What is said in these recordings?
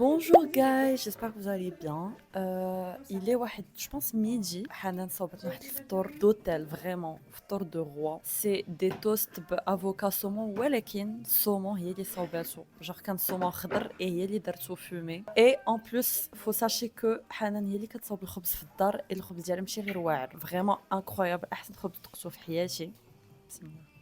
Bonjour guys, j'espère que vous allez bien. Il est je pense midi. Hanan صوبت واحد الفطور d'hôtel vraiment, فطور de roi. C'est des toasts بافوكا saumon ولكن الصومون هي اللي صوباتو. genre كان صومون خضر et هي اللي درتو fumé. Et en plus, faut sachez que حنان هي اللي كتصاوب الخبز في الدار. الخبز ديالها ماشي غير واعر، vraiment incroyable، احسن خبز دقتو في حياتي. بسم الله.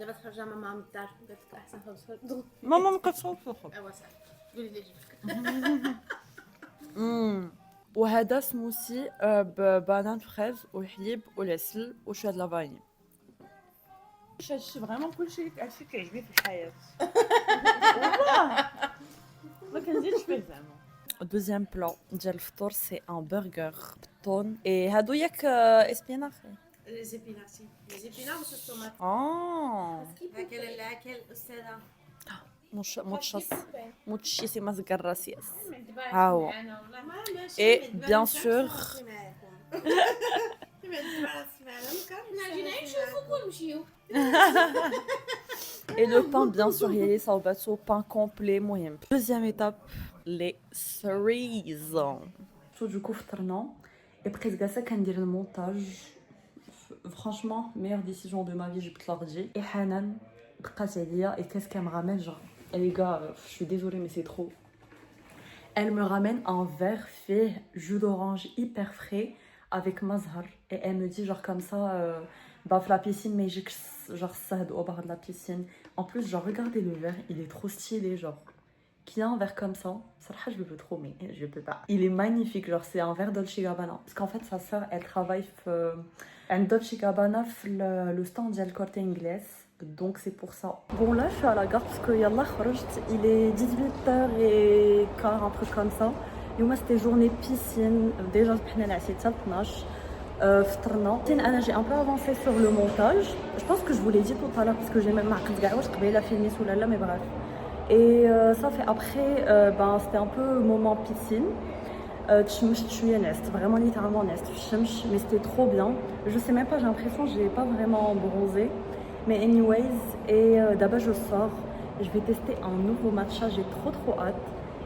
دابا تخرجها ماما من الدار قالت لك احسن خبز خبز ماما ما كتصاوبش الخبز. ايوا صافي قولي لي جبتك وهذا سموسي ببنان فريز وحليب والعسل وشويه د لافاني. هادشي فريمون كلشي هادشي كيعجبني في الحياه. والله ما كنزيدش فيه زعما. دوزيام بلا ديال الفطور سي ان برجر بالطون اي هادو ياك اسبيناخ. لي زيبيناسي لي زيبينا وصوص الطوماط هاكل الاستاذه muchísimas gracias. Ah ouais. Et bien sûr, et le pain bien sûr, il y a les salvatio, pain complet, moyen. Deuxième étape, les cerises. Tout du coup, فطرنا. Et presque ça quand dire le montage. Franchement, meilleure décision de ma vie, j'ai pu l'ordi. Et Hanan, بقات عليا, et qu'est-ce qu'elle me ramène, genre. Et les gars, je suis désolée, mais c'est trop. Elle me ramène un verre fait jus d'orange hyper frais avec mazhar. Et elle me dit, genre comme ça, bah, la piscine, mais j'ai genre ça au bord de la piscine. En plus, genre, regardez le verre, il est trop stylé, genre. Qui a un verre comme ça, ça je le veux trop, mais je peux pas. Il est magnifique, genre, c'est un verre Dolce Gabbana. Parce qu'en fait, sa soeur, elle travaille un Dolce Gabbana, le stand de Corte Inglés. Donc c'est pour ça. Bon là je suis à la gare parce que yallah kharajt, il est 18h15, un truc comme ça. Yoma c'était journée piscine. Déjà حنا العشيه حتى 12 فطرنا. انا j'ai un peu avancé sur le montage. Je pense que je vous l'ai dit tout à l'heure parce que j'ai même ما عقلت كاع واش قبيله فيلمي ولا لا mais bref. Et ça fait après ben c'était un peu moment piscine. تشمشت شويه نعست vraiment littéralement نعست في الشمس mais c'était trop bien. Je sais même pas, j'ai l'impression que j'ai pas vraiment bronzé. Mais anyways, et d'abord je sors, je vais tester un nouveau matcha, j'ai trop hâte.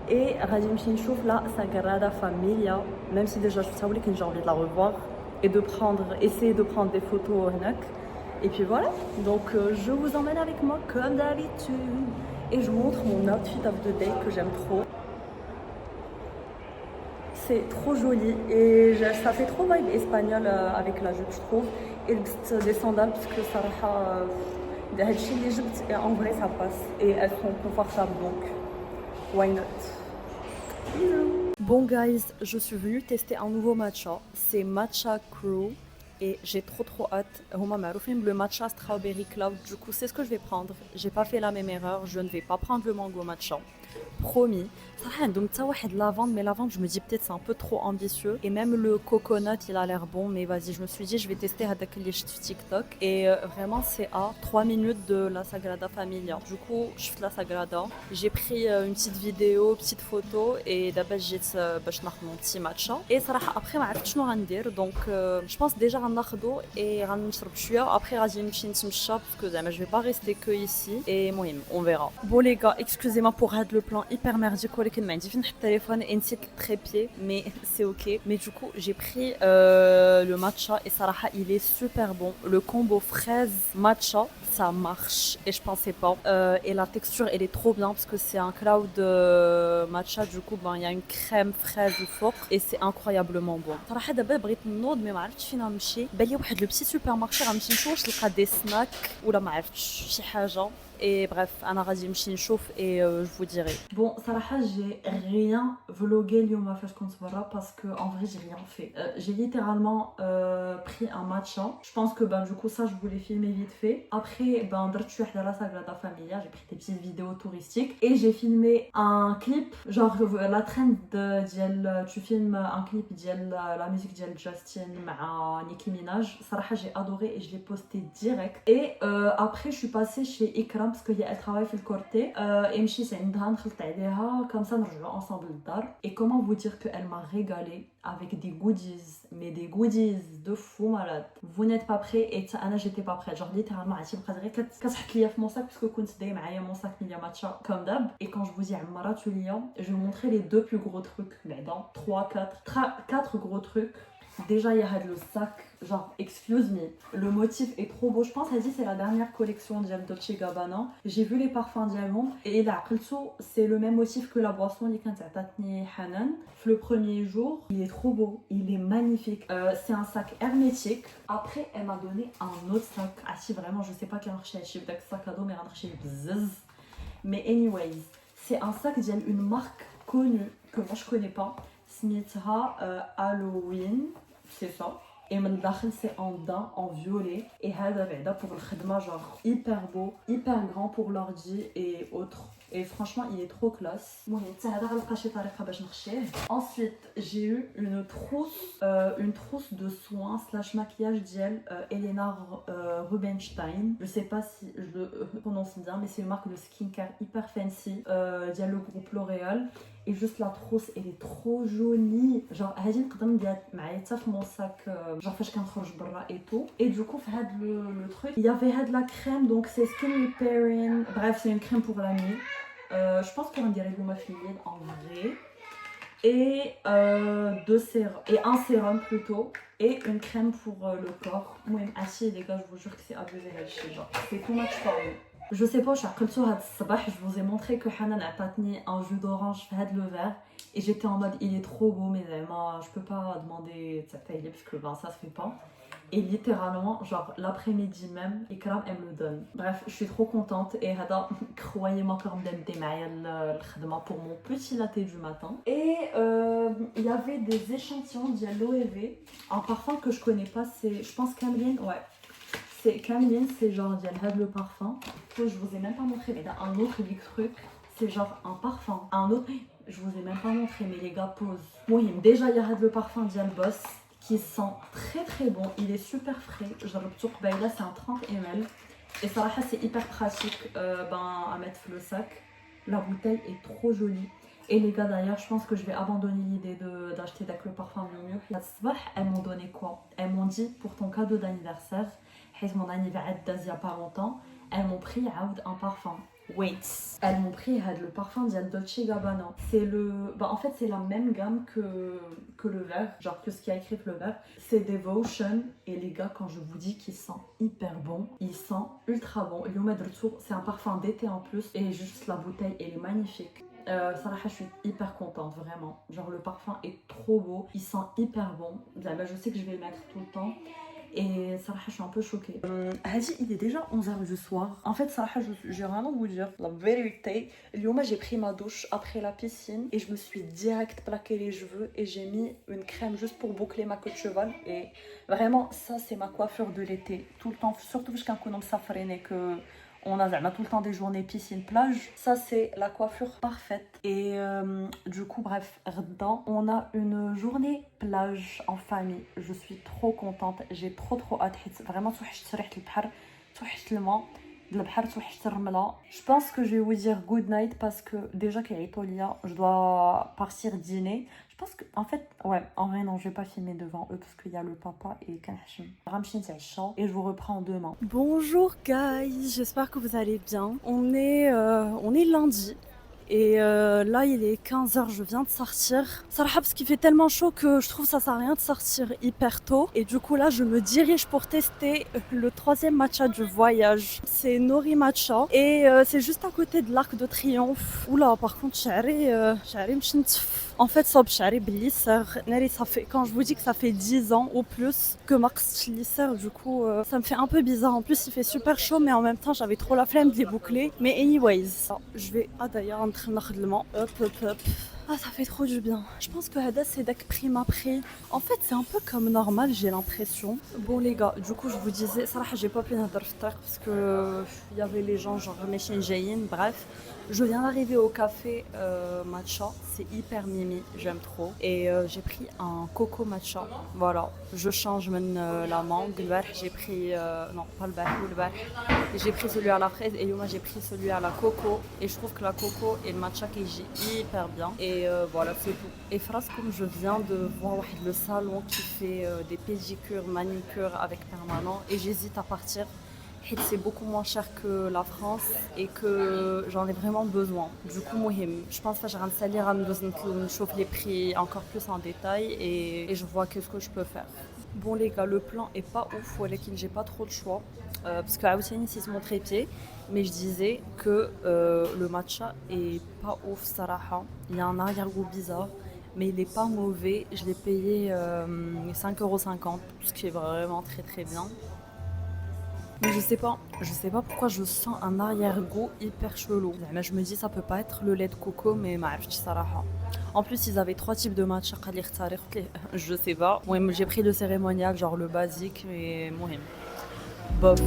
Et غادي نمشي نشوف la Sagrada Familia, même si déjà je savais que j'ai envie de la revoir et de essayer de prendre des photos هناك. Et puis voilà, donc je vous emmène avec moi comme d'habitude et je vous montre mon outfit of the day que j'aime trop. C'est trop joli et ça fait trop vibe espagnol avec la jupe je trouve. Et des sandales parce que ça en vrai ça passe et elles sont confortables donc why not. Bon guys, je suis venue tester un nouveau matcha, c'est Matcha Crew et j'ai trop hâte. Huma معروفين le matcha strawberry cloud, du coup c'est ce que je vais prendre. J'ai pas fait la même erreur, je ne vais pas prendre le mango matcha. Promis. صراحة عندهم حتى واحد lavande, mais lavande je me dis peut-être c'est un peu trop ambitieux. Et même le coconut il a l'air bon, mais vas-y je me suis dit je vais tester هذاك اللي شفت في TikTok. Et vraiment c'est à 3 minutes de la Sagrada Familia. Du coup je fais la Sagrada. J'ai pris une petite vidéo, petite photo et d'abord جيت باش ناخذ mon petit matcha. Et صراحة après ما عرفت شنو غندير donc je pense déjà غناخذو et غنشرب شوية. Après غادي نمشي نتمشى parce que زعما je vais pas rester que ici. Et المهم on verra. Bon les gars, excusez-moi pour le plan hyper merdique ولكن ما عندي فين نحط التليفون et نسيت le trépied mais c'est ok. Mais du coup j'ai pris le matcha et صراحة il est super bon. Le combo fraise matcha ça marche et je pensais pas. Et la texture elle est trop bien parce que c'est un cloud matcha, du coup ben il y a une crème fraise au fort et c'est incroyablement bon. صراحة دابا بغيت نوض mais ما عرفتش فين نمشي. بالي واحد لو بسي سوبر مارشي غنمشي نشوف واش نلقى دي سناك ولا ما عرفتش شي حاجة. Et bref, انا غادي نمشي نشوف et je vous dirai. Bon, صراحة j'ai rien vlogué اليوم فاش كنت برا parce que en vrai j'ai rien fait. J'ai littéralement pris un matcha. Je pense que ben du coup ça je voulais filmer vite fait. Après ben درت شويه حدا la Sagrada Familia, j'ai pris des petites vidéos touristiques et j'ai filmé un clip genre la trend ديال tu filmes un clip ديال la musique ديال Justin مع Nicki Minaj. صراحة j'ai adoré et je l'ai posté direct. Et après je suis passée chez Ikram Instagram parce qu'elle travaille في الكورتي et مشيت عندها نخلط عليها comme ça نرجعوا ensemble للدار. Et comment vous dire qu'elle m'a régalé avec des goodies, mais des goodies de fou malade. Vous n'êtes pas prêts et انا j'étais pas prête. Genre littéralement عرفتي بقات غير كتحط ليا في mon sac parce que كنت داي معايا mon sac Milia Matcha comme d'hab. Et quand je vous dis عمراتو ليا, je vais vous montrer les deux plus gros trucs بعدا 4 gros trucs. Déjà, il y a le sac, genre, excuse me, le motif est trop beau. Je pense, elle dit, c'est la dernière collection de Dolce Gabbana. J'ai vu les parfums Diamond et là, c'est le même motif que la boisson Likantatni Hanan. Le premier jour, il est trop beau, il est magnifique. C'est un sac hermétique. Après, elle m'a donné un autre sac. Ah, si, vraiment, je sais pas quel marché elle chip sac à dos, mais mais anyways, c'est un sac d'une marque connue que moi je connais pas. Smitha Halloween. C'est ça. Et من الداخل c'est en daim, en violet. Et هذا بعدا pour الخدمة, genre hyper beau, hyper grand pour l'ordi et autres. Et franchement, il est trop classe. Ensuite, j'ai eu une trousse de soins slash maquillage d'El Elena Rubinstein. Je sais pas si je le prononce bien, mais c'est une marque de skincare hyper fancy d'El le groupe L'Oréal. Et juste la trousse, elle est trop jolie. Genre, هذه نقدر نديرها معايا حتى في mon sac genre فاش كنخرج برا et tout. Et du coup, في هذا le truc, il y avait de la crème, donc c'est skin repairing. Bref, c'est une crème pour la nuit. Je pense qu'on dirait de ma fille en vrai. Et un sérum plutôt. Et une crème pour le corps. Moi, assis les gars, je vous jure que c'est abusé là-dessus. Genre, c'est too much for me. Je sais pas, je vous ai montré que Hanan a tatni un jus d'orange fait le verre et j'étais en mode il est trop beau mais je peux pas demander de tailler parce que ben, ça se fait pas. Et littéralement, genre l'après-midi même, Ikram elle me le donne. Bref, je suis trop contente et Hada, croyez-moi que pour mon petit latte du matin. Et il y avait des échantillons d'aloe vera, un parfum que je connais pas, c'est je pense Cameline, ouais. C'est Cameline, c'est genre le parfum. Je vous ai même pas montré, mais il y a un autre big truc. C'est genre un parfum. Un autre, je vous ai même pas montré, mais les gars, pause. Bon, déjà, il y a le parfum d'Al Boss qui sent très très bon. Il est super frais. Genre, là, c'est un 30 ml. Et ça, c'est hyper pratique à mettre le sac. La bouteille est trop jolie. Et les gars, d'ailleurs, je pense que je vais abandonner l'idée d'acheter le parfum Miu Miu. Elles m'ont donné quoi? Elles m'ont dit, pour ton cadeau d'anniversaire, mon anniversaire date il y a pas longtemps, elles m'ont pris un parfum. Wait, elles m'ont pris le parfum de Dolce Gabbana. C'est en fait c'est la même gamme que le verre, genre que ce qui a écrit le verre. C'est Devotion et les gars, quand je vous dis qu'il sent hyper bon, il sent ultra bon. C'est un parfum d'été en plus et juste la bouteille elle est magnifique. Je suis hyper contente, vraiment. Genre le parfum est trop beau, il sent hyper bon. Je sais que je vais le mettre tout le temps. Et Sarah, je suis un peu choquée. Hadi, il est déjà 11h du soir. En fait, Sarah, j'ai rien à vous dire. La vérité, Lyoma, j'ai pris ma douche après la piscine et je me suis direct plaqué les cheveux et j'ai mis une crème juste pour boucler ma queue de cheval. Et vraiment, ça, c'est ma coiffure de l'été. Tout le temps, surtout parce qu'on a safréné que on a tout le temps des journées piscine plage. Ça c'est la coiffure parfaite. Et du coup bref, dedans on a une journée plage en famille. Je suis trop contente, j'ai trop hâte. Vraiment je pense que je vais vous dire good night parce que déjà qu'il y a Itolia, je dois partir dîner. Je pense que, en fait, ouais, en vrai, non, je vais pas filmer devant eux parce qu'il y a le papa et Kanhachim. Et je vous reprends demain. Bonjour, guys, j'espère que vous allez bien. On est lundi. Et là il est 15h, je viens de sortir. Sarah, parce qu'il fait tellement chaud que je trouve ça sert à rien de sortir hyper tôt. Et du coup là je me dirige pour tester le 3e matcha du voyage. C'est Nori Matcha et c'est juste à côté de l'Arc de Triomphe. Oula, par contre en fait ça fait, quand je vous dis que ça fait 10 ans ou plus que Max Lisser, du coup ça me fait un peu bizarre. En plus il fait super chaud mais en même temps j'avais trop la flemme de les boucler. Mais anyways, je vais d'ailleurs hop. Ah, ça fait trop du bien. Je pense que Hada, c'est Dak prime après. En fait, c'est un peu comme normal, j'ai l'impression. Bon, les gars, du coup, je vous disais, ça, j'ai pas pu nadar ftar parce que il y avait les gens, genre, Meshin Jayin, bref. Je viens d'arriver au café matcha, c'est hyper mimi, j'aime trop. Et j'ai pris un coco matcha, voilà. Je change maintenant la mangue. Le barh, j'ai pris, non, pas le barh, le barh. J'ai pris celui à la fraise et Yoma j'ai pris celui à la coco et je trouve que la coco et le matcha qui j'ai hyper bien et voilà c'est tout. Et phrase comme je viens de voir le salon qui fait des pédicures, manicures avec permanent et j'hésite à partir. C'est beaucoup moins cher que la France et que j'en ai vraiment besoin. Du coup, mohim, je pense que je vais salir à me chauffe les prix encore plus en détail et je vois qu'est-ce que je peux faire. Bon les gars, le plan est pas ouf, ولكن j'ai pas trop de choix parce que عاوتاني c'est mon trépied, mais je disais que le matcha est pas ouf صراحة. Il y a un arrière-goût bizarre, mais il est pas mauvais. Je l'ai payé 5,50 €, ce qui est vraiment très très bien. Mais je sais pas pourquoi je sens un arrière-goût hyper chelou. Mais je me dis ça peut pas être le lait de coco, mais معرفتش صراحة. En plus, ils avaient 3 types de matcha. Je sais pas. Ouais, j'ai pris le cérémonial, genre le basique, et moi, bof.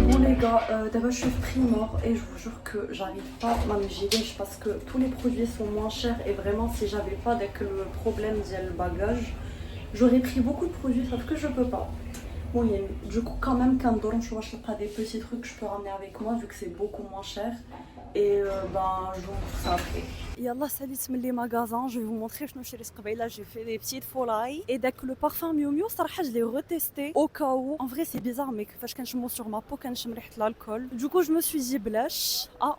Bon les gars, d'abord je suis Primor et je vous jure que j'arrive pas à m'y parce que tous les produits sont moins chers et vraiment si j'avais pas dès que le problème via le bagage, j'aurais pris beaucoup de produits sauf que je peux pas. Bon, du coup quand même quand je vois des petits trucs que je peux ramener avec moi vu que c'est beaucoup moins cher et ben je vous montre ça après. Yallah salit من les magasins, je vais vous montrer شنو شريت قبيله. J'ai fait des petites folailles et dès que le parfum Miu Miu صراحه je l'ai retesté au cas où. En vrai c'est bizarre mais فاش كنشمو sur ma peau كنشم ريحه l'alcool. Du coup je me suis dit بلاش. Ah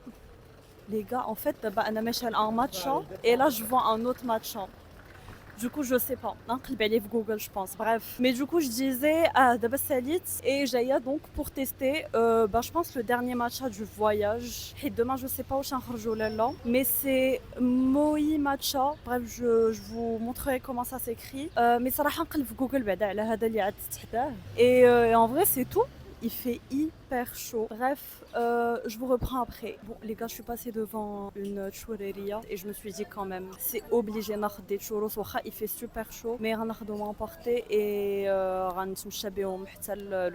les gars en fait bah انا ماشيه un matcha et là je vois un autre matcha. Du coup, je sais pas. نقلب عليه في Google, je pense. Bref. Mais du coup, je disais, d'abord salit. Et Jaya, donc, pour tester, bah, je pense le dernier matcha du voyage. Et demain, je sais pas où je suis là. Mais c'est Moi matcha. Bref, je vous montrerai comment ça s'écrit. Mais ça راح نقلب في Google بعدا على هذا اللي عاد تحتاه. Et en vrai, c'est tout. Il fait hyper chaud. Bref, je vous reprends après. Bon, les gars, je suis passée devant une churreria et je me suis dit quand même, c'est obligé d'acheter des churros. Il fait super chaud, mais on a m'emporter et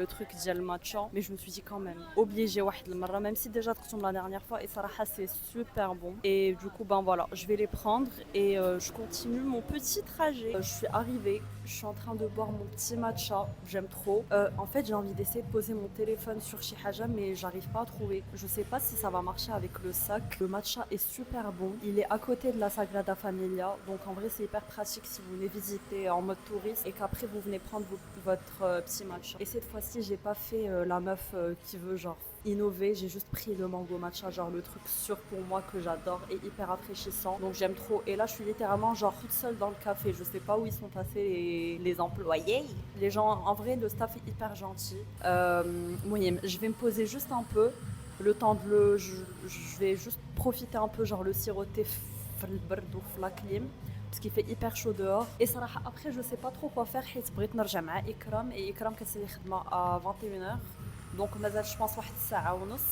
le truc ديال matcha. Mais je me suis dit quand même, obligé même si déjà la dernière fois et Saraha c'est super bon. Et du coup, ben voilà, je vais les prendre et je continue mon petit trajet. Je suis arrivée, je suis en train de boire mon petit matcha, j'aime trop. En fait, j'ai envie d'essayer de poser mon téléphone sur Shihaja, mais j'arrive pas à trouver. Je sais pas si ça va marcher avec le sac. Le matcha est super bon. Il est à côté de la Sagrada Familia, donc en vrai, c'est hyper pratique si vous venez visiter en mode touriste et qu'après vous venez prendre votre petit matcha. Et cette fois-ci, j'ai pas fait la meuf qui veut genre innover, j'ai juste pris le mango matcha, genre le truc sûr pour moi que j'adore et hyper rafraîchissant, donc j'aime trop. Et là je suis littéralement genre toute seule dans le café, je sais pas où ils sont passés les employés, les gens. En vrai le staff est hyper gentil. Oui, je vais me poser juste un peu le temps de je vais juste profiter un peu, genre le siroter la clim parce qu'il fait hyper chaud dehors. Et ça après je sais pas trop quoi faire حيت بغيت نرجع مع إكرام et إكرام كتسالي خدمة à 21h. دونك مازال جو بونس واحد الساعه ونص.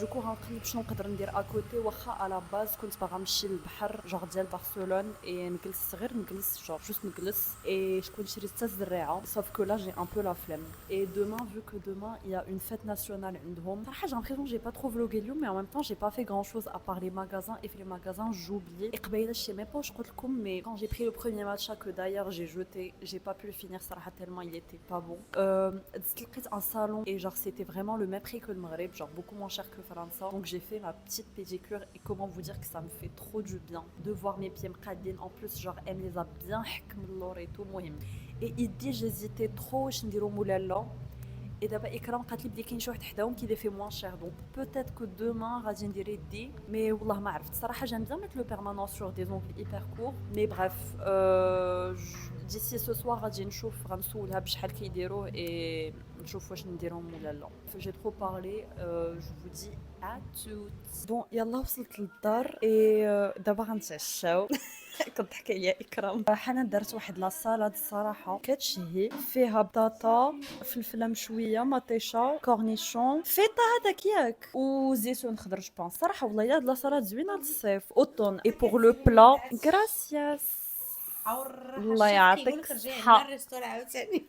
دوكو غنقلب شنو نقدر ندير اكوتي. واخا على باز كنت باغا نمشي للبحر جوغ ديال برشلونه اي نجلس غير نجلس جوغ جوست نجلس اي شكون شريت حتى الزريعه. sauf que là j'ai un peu la flemme. Et demain vu que demain il y a une fête nationale عندهم صراحه j'ai l'impression que j'ai pas trop vlogué اليوم mais en même temps j'ai pas fait grand chose à part les magasins. Et les magasins j'oubliais. Et قبيله je sais même pas واش قلت لكم mais quand j'ai pris le premier matcha que d'ailleurs j'ai jeté, j'ai pas pu le finir صراحه tellement il était pas bon. لقيت un salon et genre c'était vraiment le même prix que le Maghreb, genre beaucoup moins cher que France. Donc j'ai fait ma petite pédicure et comment vous dire que ça me fait trop du bien de voir mes pieds mqadin. En plus genre elle me les a bien حكم et tout مهم. Et il dit j'hésitais trop واش نديرو moulala. Et d'abord إكرام قالت لي بلي كاين شي واحد حداهم qui les fait moins cher, donc peut-être que demain غادي ندير يدي. Mais والله ما عرفت صراحه j'aime bien mettre le permanent sur des ongles hyper courts. Mais bref, d'ici ce soir غادي نشوف غنسولها بشحال كيديروا et نشوف واش نديرهم ولا لا. J'ai trop parlé, je vous dis à toutes. Bon يلا وصلت للدار et دابا غنتعشاو. كنت حكي لي اكرام حنا درت واحد لا سالاد الصراحه كتشهي فيها بطاطا فلفله مشويه مطيشه كورنيشون فيتا هذاك ياك وزيتون خضر جو بونس صراحه والله هاد لا سالاد زوينه للصيف اوتون اي بور لو بلا غراسياس الله يعطيك الصحه الريستوران عاوتاني.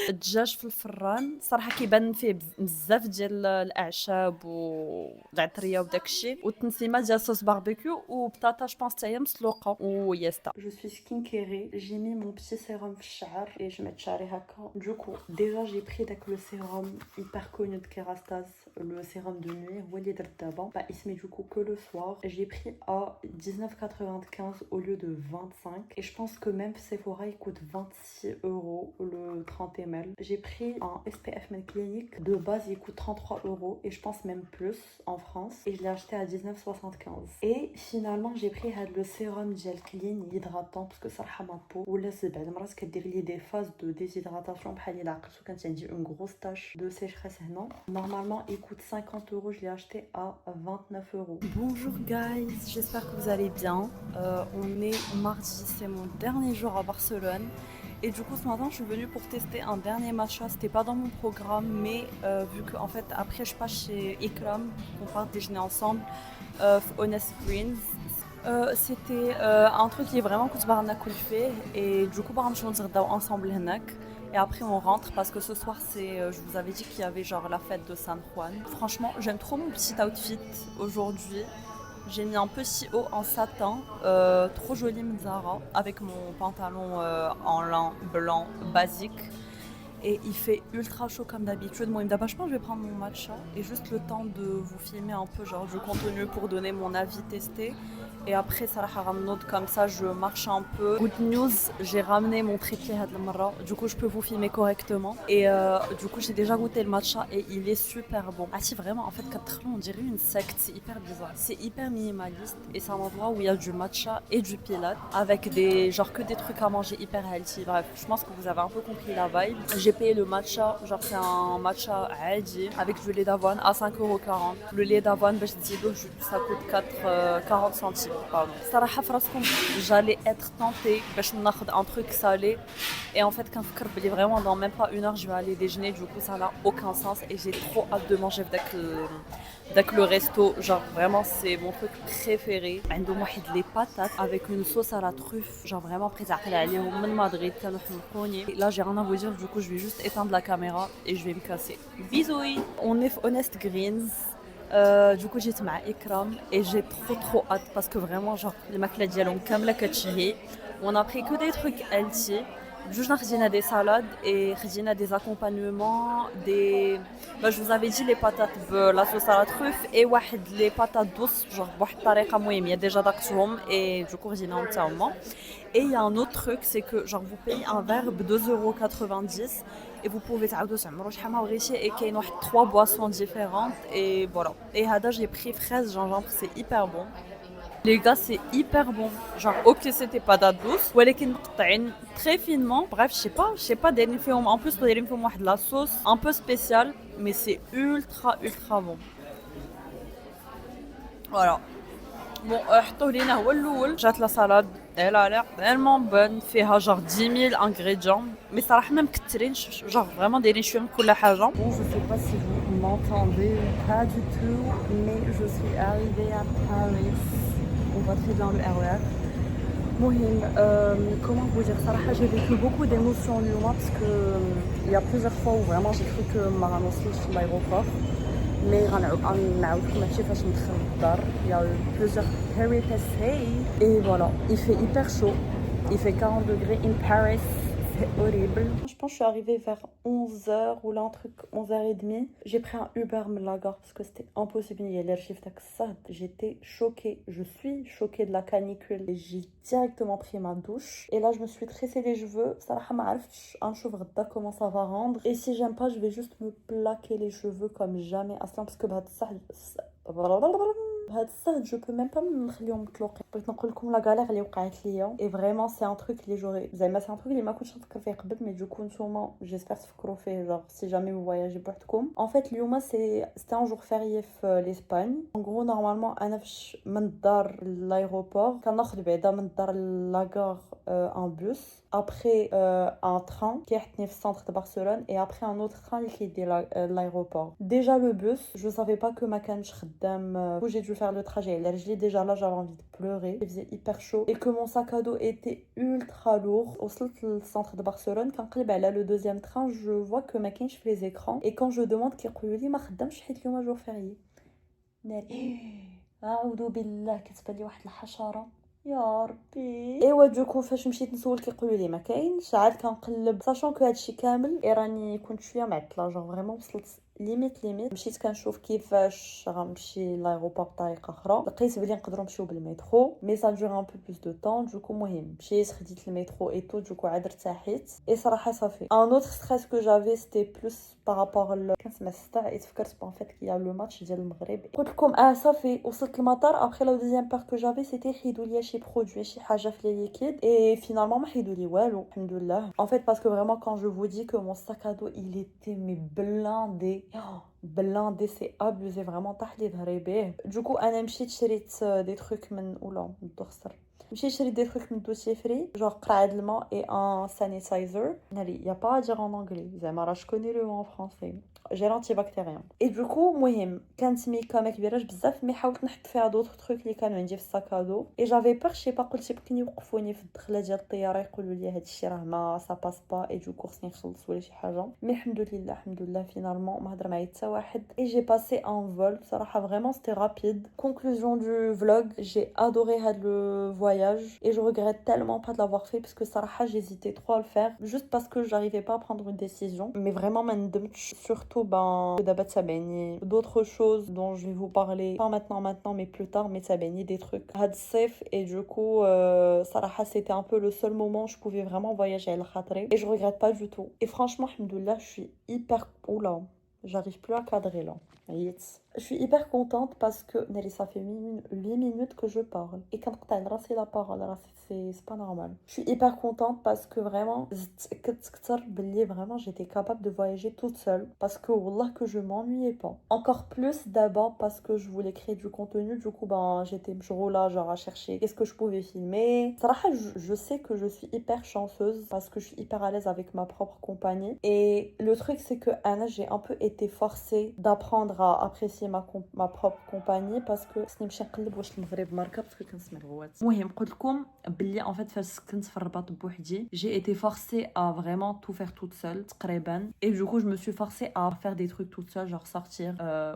الدجاج في الفران صراحه كيبان فيه بزاف ديال الاعشاب والعطريه وداك الشيء والتنسيمه ديال صوص باربيكيو وبطاطا جو بونس حتى هي مسلوقه وياستا. جو سوي سكين كيري جي مي مون بتي سيروم في الشعر اي جو ميت شعري هكا دوكو ديجا جي بري داك لو سيروم hyper connu de Kerastase le sérum de nuit هو اللي درت دابا il se met du coup que le soir j'ai pris à 19,95 au lieu de 25 et je pense que même Sephora il coûte 26 € le 30 ml. J'ai pris un SPF Men Clinique de base il coûte 33 € et je pense même plus en France et je l'ai acheté à 19,75 et finalement j'ai pris le sérum gel clean hydratant parce que ça ma peau ولا بعد مرات كدير لي des phases de déshydratation بحال الا عقلتو كانت عندي une grosse tache de sécheresse هنا. Normalement il coûte 50 €, je l'ai acheté à 29 €. Bonjour guys, j'espère que vous allez bien. On est mardi, c'est mon dernier jour à Barcelone. Et du coup ce matin je suis venue pour tester un dernier matcha, c'était pas dans mon programme mais vu que en fait après je passe chez Ikram, on part déjeuner ensemble Honest Greens. C'était un truc qui est vraiment coûte barna fait et du coup par exemple ensemble et après on rentre parce que ce soir c'est je vous avais dit qu'il y avait genre la fête de San Juan. Franchement j'aime trop mon petit outfit aujourd'hui. J'ai mis un petit haut en satin, trop joli Zara, avec mon pantalon en lin blanc basique. Et il fait ultra chaud comme d'habitude. Moi, d'abord, je pense que je vais prendre mon matcha et juste le temps de vous filmer un peu genre du contenu pour donner mon avis testé. Et après, ça comme ça, je marche un peu. Good news, j'ai ramené mon trépied à la du coup, je peux vous filmer correctement. Et du coup, j'ai déjà goûté le matcha et il est super bon. Ah si, vraiment, en fait, on dirait une secte, c'est hyper bizarre. C'est hyper minimaliste et c'est un endroit où il y a du matcha et du pilate avec des genre que des trucs à manger hyper healthy. Bref, je pense que vous avez un peu compris la vibe. J'ai payé le matcha, genre c'est un matcha adi avec du lait d'avoine à 5,40 €. Le lait d'avoine, ça coûte 40 centimes. Pardon. صراحة في راسكم j'allais être tentée باش ناخذ un truc salé et en fait كنفكر بلي vraiment dans même pas une heure je vais aller déjeuner, du coup ça n'a aucun sens et j'ai trop hâte de manger avec le resto, genre vraiment c'est mon truc préféré. عندهم واحد les patates avec une sauce à la truffe, genre vraiment préparée عليهم من مدريد كانوا حمقوني. Là j'ai rien à vous dire, du coup je vais juste éteindre la caméra et je vais me casser. Bisous. On est Honest Greens. Du coup j'étais مع Ikram et j'ai trop hâte parce que vraiment genre les makla ديالهم كامله كتشهي. On a pris que des trucs healthy. Juste خدينا des salades et خدينا des accompagnements des je vous avais dit les patates la sauce à la truffe et واحد les patates douces genre بواحد الطريقه مهم يا déjà داقتهم et du coup خديناهم حتى هما. Et il y a un autre truc, c'est que genre vous payez un verre 2,90 € et vous pouvez تعاودوا تعمروا شحال ما بغيتي et qu'il y a 3 boissons différentes et voilà. Et hada j'ai pris fraise gingembre, c'est hyper bon. Les gars, c'est hyper bon. Genre ok, c'était pas patates douces, ولكن مقطعين très finement. Bref, je sais pas دايرين فيهم en plus دايرين فيهم واحد la sauce un peu spéciale, mais c'est ultra bon. Voilà. Bon, حطوه لينا هو الاول. جات لا سالاد elle a l'air tellement bonne, فيها genre 10 000 ingrédients mais صراحه ما مكثرينش genre vraiment دايرين شويه من كل حاجه. Bon, je sais pas si vous m'entendez pas du tout mais je suis arrivée à Paris. On voit très bien le RER. مهم comment vous dire, صراحه j'ai vécu beaucoup d'émotions اليوم parce que il y a plusieurs fois où vraiment j'ai cru que ما غنوصلش l'aéroport. Mais غنعاودكم هادشي فاش ندخل للدار. Il y a eu plusieurs péripéties et voilà, il fait hyper chaud. Il fait 40 degrés in Paris, c'est horrible. Je pense que je suis arrivée vers 11 h ou là un truc 11 h 30. J'ai pris un Uber من la gare parce que c'était impossible. Il y a l'air chiffre داك الصهد. J'étais choquée, je suis choquée de la canicule. Et j'ai directement pris ma douche et là je me suis tressé les cheveux. صراحة ما عرفتش غنشوف غدا comment ça va rendre et si j'aime pas je vais juste me plaquer les cheveux comme jamais اصلا parce que بهاد الصهد je peux même pas نخليهم مطلوقين. بغيت نقول لكم لا غالير اللي وقعت ليا اي فريمون سي ان تروك اللي جوري زعما سي ان تروك اللي ما كنتش نفكر فيه قبل مي دوكو نتوما جيسبر تفكروا فيه جوغ سي جامي vous voyagez بوحدكم en fait اليوم c'était un jour férié في l'Espagne en gros normalement انا فاش من الدار لايروبور كناخذ بعدا من الدار لاغار ان بوس après un train qui est في centre de Barcelone et après un autre train اللي كيدي l'aéroport déjà le bus je savais pas que ما كانش خدام j'ai dû faire le trajet على رجلي déjà là j'avais envie de pleurer il faisait hyper chaud et que mon sac à dos était ultra lourd وصلت للcentre de Barcelone كنقلب على le deuxième train je vois que ما كاينش في les écrans et quand je demande كيقولوا لي ما خدامش حيت اليوم jour férié ناري اعوذ بالله كتبان لي واحد الحشره يا ربي ايوا دوكو فاش مشيت نسول كيقولوا لي ما كاينش عاد كنقلب ساشون كو هادشي كامل راني كنت شويه معطله جون فريمون وصلت ليميت مشيت كنشوف كيفاش غنمشي لايروبور بطريقه اخرى لقيت بلي نقدروا نمشيو بالمترو مي سا دور ان بو بلوس دو طون دوكو مهم مشيت خديت المترو اي تو دوكو عاد ارتحيت اي صراحه صافي ان اوتر ستريس كو جافي سيتي بلوس بارابور كنسمع السطع اي تفكرت بان فيت كي لو ماتش ديال المغرب قلت لكم صافي وصلت المطار ابخي لا دوزيام بار كو جافي سيتي حيدوا لي شي برودوي شي حاجه في لي ليكيد اي فينالمون ما حيدوا لي والو الحمد لله en fait parce que vraiment quand je vous dis que mon sac à dos il était mais blindé c'est abusé vraiment طاح لي ظهري به دوكو انا مشيت شريت دي تروك من ولا الدوخسر مشيت شريت دي تروك من دوسي فري جوغ قرعه الماء اي ان سانيتايزر ناري يا با دير ان انجلي زعما راه جو كوني لو ان فرونسي جيل انتي بكتيريان اي دوكو مهم كانت ميكا ما كبيراش بزاف مي حاولت نحط فيها دوطخ تروك اللي كانوا عندي في الساكادو اي جافي بار شي با قلت يمكن يوقفوني في الدخله ديال الطياره يقولوا لي هذا الشيء راه ما سا باس با اي دوكو خصني نخلص ولا شي حاجه مي الحمد لله فينالمون ما هضر معايا حتى واحد اي جي باسي ان فول صراحه فريمون سيتي رابيد كونكلوزيون دو فلوغ جي ادورé هاد لو voyage et je regrette tellement pas de l'avoir fait parce que صراحه j'hésitais trop à le faire juste parce que j'arrivais pas à prendre une décision mais vraiment ما ندمتش surtout d'abord تابعني d'autres choses dont je vais vous parler pas maintenant mais plus tard mais تابعني des trucs had safe et du coup صراحه c'était un peu le seul moment où je pouvais vraiment voyager على خاطري et je regrette pas du tout et franchement alhamdoulilah je suis hyper oula j'arrive plus à cadrer là je suis hyper contente parce que ça fait 8 minutes que je parle et quand tu as la parole c'est pas normal je suis hyper contente parce que vraiment vraiment j'étais capable de voyager toute seule parce que wallah que je m'ennuyais pas encore plus d'abord parce que je voulais créer du contenu du coup j'étais là genre à chercher qu'est-ce que je pouvais filmer صراحة je sais que je suis hyper chanceuse parce que je suis hyper à l'aise avec ma propre compagnie et le truc c'est que Anna j'ai un peu été forcée d'apprendre à apprécier ma propre compagnie parce que سني نمشي نقلب واش المغرب ماركه باسكو كنسمع الغوات المهم قلت لكم بلي en fait فاش كنت في الرباط بوحدي j'ai été forcée à vraiment tout faire toute seule تقريبا et du coup je me suis forcée à faire des trucs toute seule genre sortir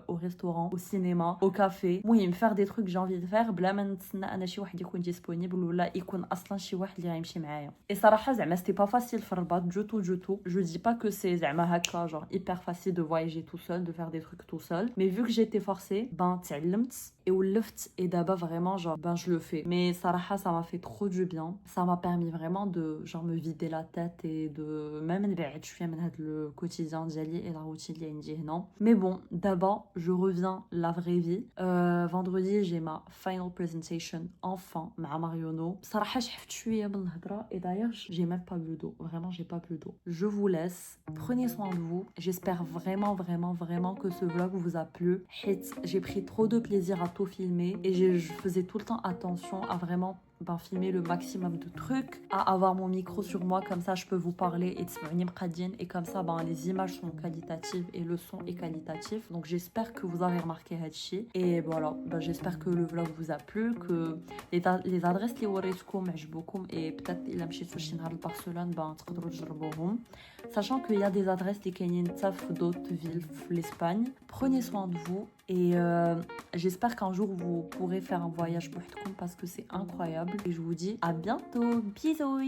au restaurant au cinéma au café المهم faire des trucs que j'ai envie de faire بلا ما نتسنى انا شي واحد يكون disponible ولا يكون اصلا شي واحد اللي غيمشي معايا et صراحه زعما c'était pas facile في الرباط du tout je dis pas que c'est زعما هكا genre hyper facile de voyager tout seul de faire des trucs tout seul mais vu que j'étais forcée تعلمت et ولفت et d'abord vraiment genre je le fais mais صراحه ça m'a fait trop du bien ça m'a permis vraiment de genre me vider la tête et de même نبعد شويه من هذا le quotidien ديالي et la routine اللي عندي هنا mais bon d'abord je reviens la vraie vie vendredi j'ai ma final presentation enfin مع ماريونو بصراحه شحفت شويه من الهضره et d'ailleurs j'ai même pas bu d'eau vraiment j'ai pas bu d'eau je vous laisse prenez soin de vous j'espère vraiment que ce vlog vous a plu j'ai pris trop de plaisir à tout filmer et je faisais tout le temps attention à vraiment filmer le maximum de trucs, à avoir mon micro sur moi, comme ça je peux vous parler et comme ça les images sont qualitatives et le son est qualitatif. Donc j'espère que vous avez remarqué Hachi. Et voilà, j'espère que le vlog vous a plu, que les adresses les وريتكم عجبوكم et peut-être il a مشيتو شي نهار لبرشلونة تقدروا تجربوهم. Sachant qu'il y a des adresses qui sont dans d'autres villes de l'Espagne. Prenez soin de vous et j'espère qu'un jour vous pourrez faire un voyage pour parce que c'est incroyable. Et je vous dis à bientôt. Bisous.